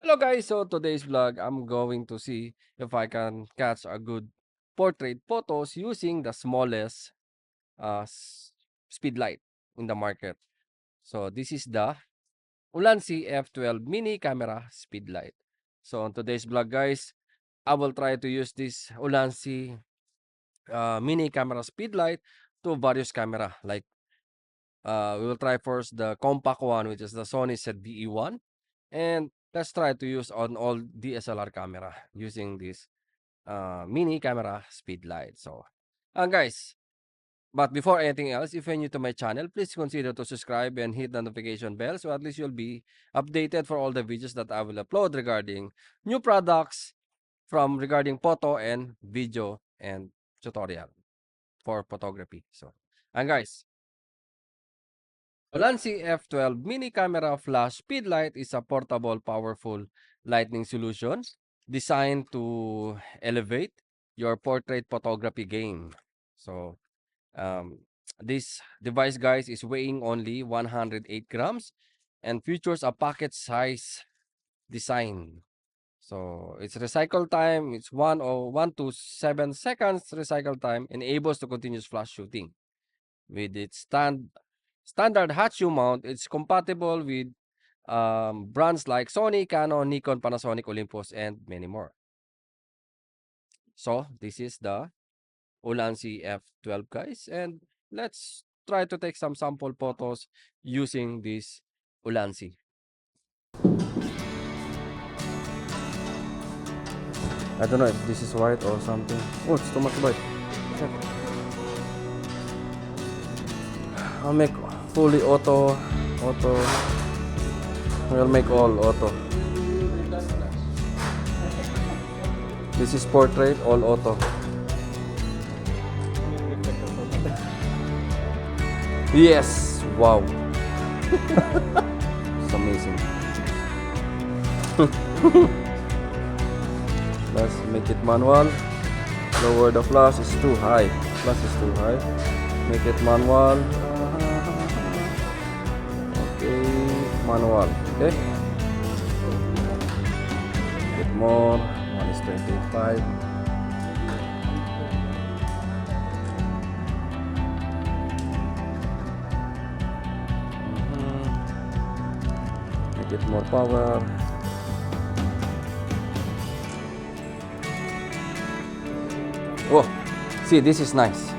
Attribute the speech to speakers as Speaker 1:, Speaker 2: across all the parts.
Speaker 1: Hello guys, so today's vlog I'm going to see if I can catch a good portrait photos using the smallest speed light in the market. So this is the Ulanzi F12 mini camera speed light. So on today's vlog guys, I will try to use this Ulanzi mini camera speed light to various camera. Like we will try first the compact one, which is the Sony ZV-E1. And let's try to use on all DSLR camera using this mini camera speed light. So, guys, but before anything else, if you're new to my channel, please consider to subscribe and hit the notification bell so at least you'll be updated for all the videos that I will upload regarding new products from regarding photo and video and tutorial for photography. So, and guys, Ulanzi F12 mini camera flash speedlight is a portable, powerful lighting solution designed to elevate your portrait photography game. So, um, this device, guys, is weighing only 108 grams and features a pocket size design. So, its recycle time it's 1 to 7 seconds recycle time, enables to continuous flash shooting. With its standard Hatchu mount, it's compatible with brands like Sony, Canon, Nikon, Panasonic, Olympus, and many more. So this is the Ulanzi F12 guys, and let's try to take some sample photos using this Ulanzi. I don't know if this is white or something. Oh, it's too much white. I'll make fully auto. We'll make all auto. This is portrait, all auto. Yes! Wow! It's amazing. Let's make it manual. Lower the flash, is too high. Flash is too high. Make it manual. Okay, manual. Okay. Get more. 1:25. Make it more power. Oh, see, this is nice.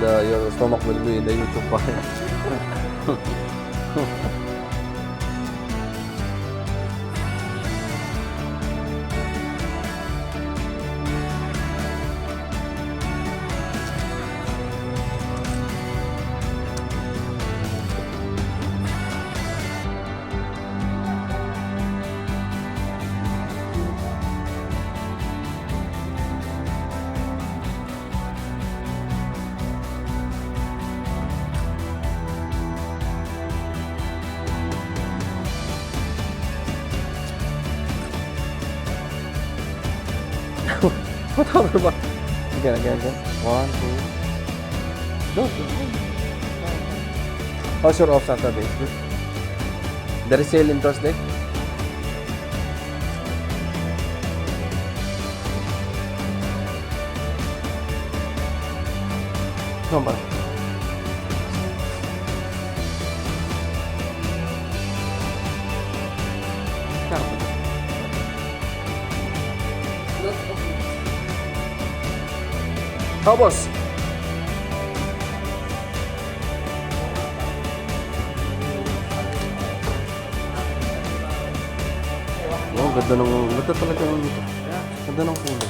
Speaker 1: Your stomach will be in the YouTube file. What happened ba? Again. 1, 2. Don't. How's your off Saturday? Good. There is sale in Thursday? No ba? How boss? Oh, ganda talaga ng ito. Ganda ng kulay.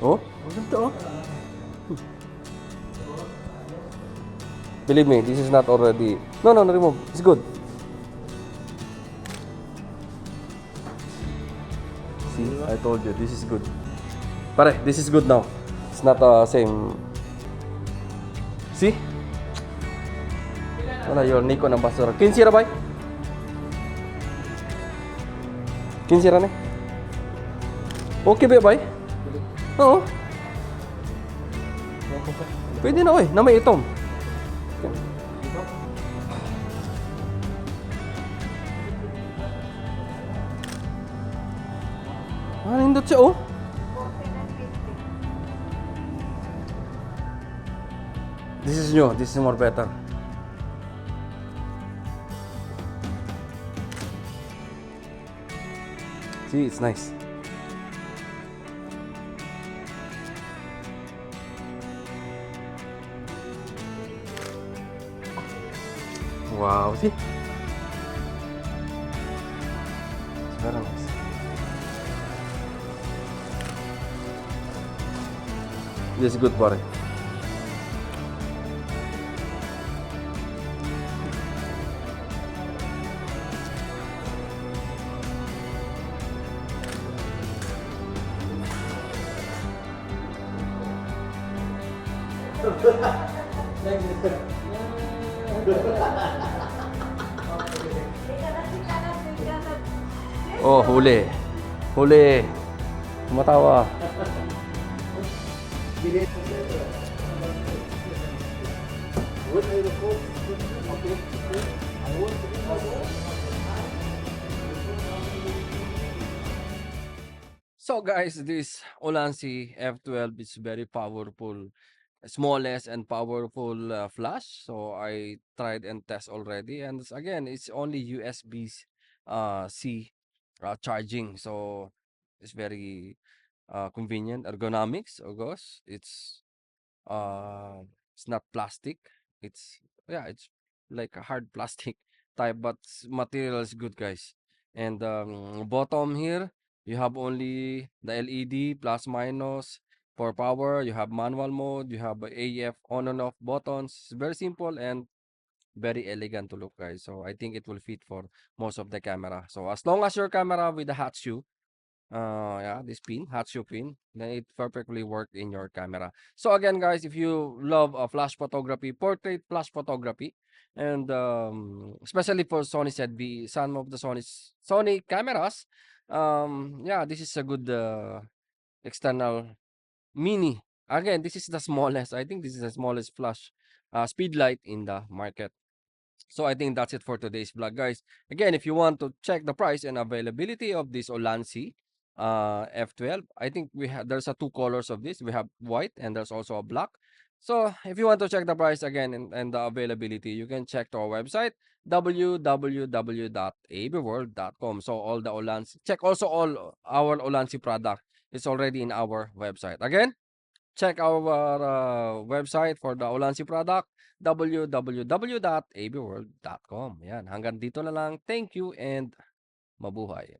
Speaker 1: Oh, ganda oh. Believe me, this is not already. No, remove. It's good. See, I told you, this is good. Pare, this is good now. It's not same. See? Wala your Nikon ambassador. 15 ra ba? 15 ra na. Okay ba, bay? Oo. Pwede na, oy. Na may itom. Nindot siya, oh. This is new. This is more better. See, it's nice. Wow, see? It's very nice. This is good, pare. Oh, huli. Huli. Tumatawa. So guys, this Ulanzi F12 is very powerful, smallest and powerful flash. So I tried and test already, and again, it's only USB C charging. So it's very convenient, ergonomics. Of course, it's not plastic. It's yeah, it's like a hard plastic type, but material is good, guys. And bottom here, you have only the LED plus minus for power. You have manual mode. You have AF on and off buttons. It's very simple and very elegant to look, guys. So I think it will fit for most of the camera. So as long as your camera with the hot shoe, yeah, this pin, hot shoe pin, then it perfectly work in your camera. So again, guys, if you love flash photography, portrait flash photography, and especially for Sony ZV, some of the Sony cameras, yeah, this is a good external mini. Again, this is the smallest. I think this is the smallest flash speed light in the market. So I think that's it for today's vlog, guys. Again, if you want to check the price and availability of this Ulanzi F12, I think there's a two colors of this. We have white and there's also a black. So if you want to check the price again and the availability, you can check to our website www.abworld.com. So all the Ulanzi, check also all our Ulanzi product. It's already in our website. Again, check our website for the Ulanzi product, www.abworld.com. Yan, hanggang dito na lang. Thank you and mabuhay.